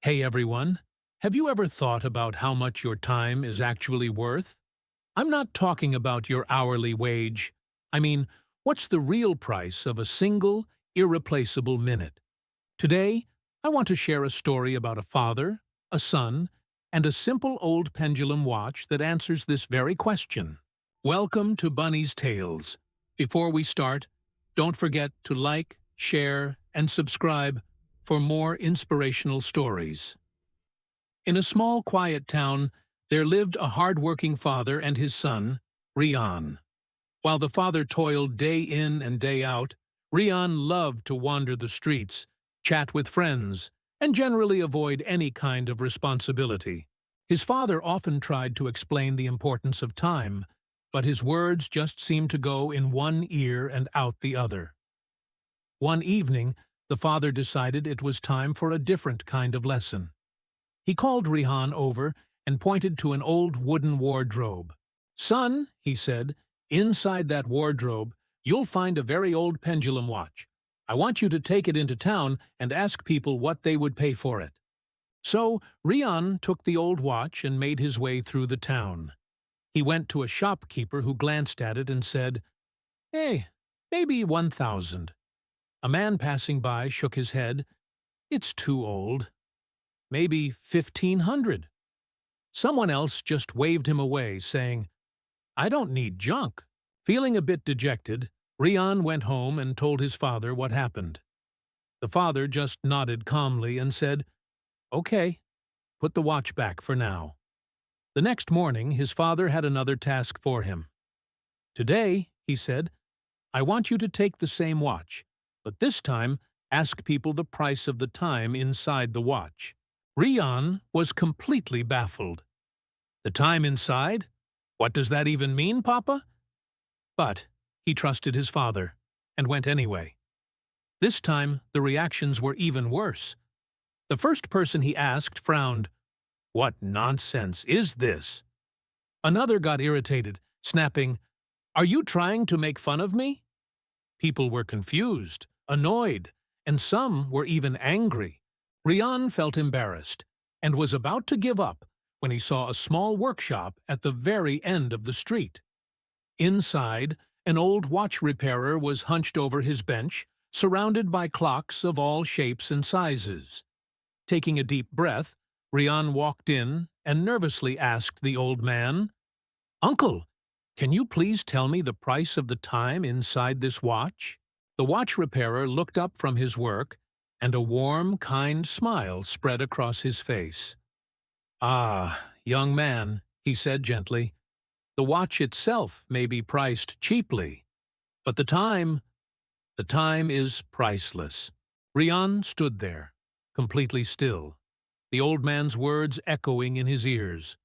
Hey everyone, have you ever thought about how much your time is actually worth? I'm not talking about your hourly wage. I mean, what's the real price of a single, irreplaceable minute? Today, I want to share a story about a father, a son, and a simple old pendulum watch that answers this very question. Welcome to Bunny's Tales. Before we start, don't forget to like, share, and subscribe for more inspirational stories. In a small, quiet town, there lived a hard-working father and his son, Rian. While the father toiled day in and day out, Rian loved to wander the streets, chat with friends, and generally avoid any kind of responsibility. His father often tried to explain the importance of time, but his words just seemed to go in one ear and out the other. One evening, the father decided it was time for a different kind of lesson. He called Rihan over and pointed to an old wooden wardrobe. "Son," he said, "inside that wardrobe, you'll find a very old pendulum watch. I want you to take it into town and ask people what they would pay for it." So Rian took the old watch and made his way through the town. He went to a shopkeeper who glanced at it and said, "Hey, maybe 1,000. A man passing by shook his head. "It's too old. Maybe 1,500. Someone else just waved him away, saying, "I don't need junk." Feeling a bit dejected, Rian went home and told his father what happened. The father just nodded calmly and said, "Okay, put the watch back for now." The next morning, his father had another task for him. "Today," he said, "I want you to take the same watch, but this time ask people the price of the time inside the watch." Rian was completely baffled. "The time inside? What does that even mean, Papa?" But he trusted his father and went anyway. This time, the reactions were even worse. The first person he asked frowned. "What nonsense is this?" Another got irritated, snapping, "Are you trying to make fun of me?" People were confused, annoyed, and some were even angry. Rian felt embarrassed and was about to give up when he saw a small workshop at the very end of the street. Inside, an old watch repairer was hunched over his bench, surrounded by clocks of all shapes and sizes. Taking a deep breath, Rian walked in and nervously asked the old man, "Uncle, can you please tell me the price of the time inside this watch?" The watch repairer looked up from his work, and a warm, kind smile spread across his face. "Ah, young man," he said gently, "the watch itself may be priced cheaply, but the time is priceless." Rian stood there, completely still, the old man's words echoing in his ears.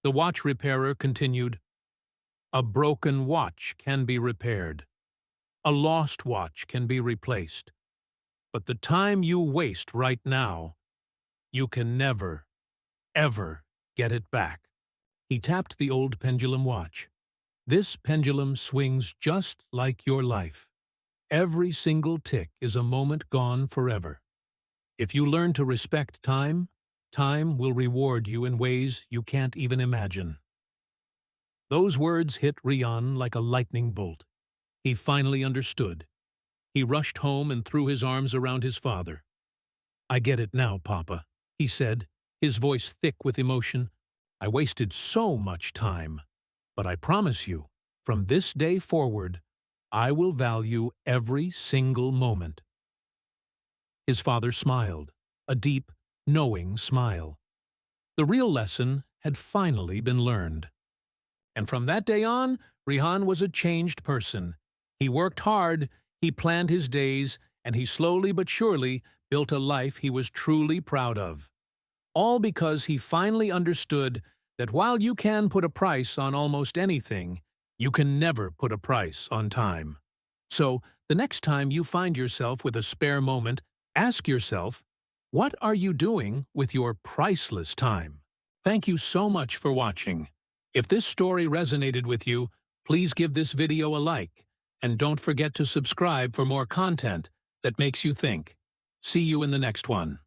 The watch repairer continued, "A broken watch can be repaired. A lost watch can be replaced. But the time you waste right now, you can never, ever get it back." He tapped the old pendulum watch. "This pendulum swings just like your life. Every single tick is a moment gone forever. If you learn to respect time, time will reward you in ways you can't even imagine." Those words hit Rian like a lightning bolt. He finally understood. He rushed home and threw his arms around his father. "I get it now, Papa," he said, his voice thick with emotion. "I wasted so much time, but I promise you, from this day forward, I will value every single moment." His father smiled, a deep, knowing smile. The real lesson had finally been learned. And from that day on, Rihan was a changed person. He worked hard, he planned his days, and he slowly but surely built a life he was truly proud of. All because he finally understood that while you can put a price on almost anything, you can never put a price on time. So, the next time you find yourself with a spare moment, ask yourself, what are you doing with your priceless time? Thank you so much for watching. If this story resonated with you, please give this video a like, and don't forget to subscribe for more content that makes you think. See you in the next one.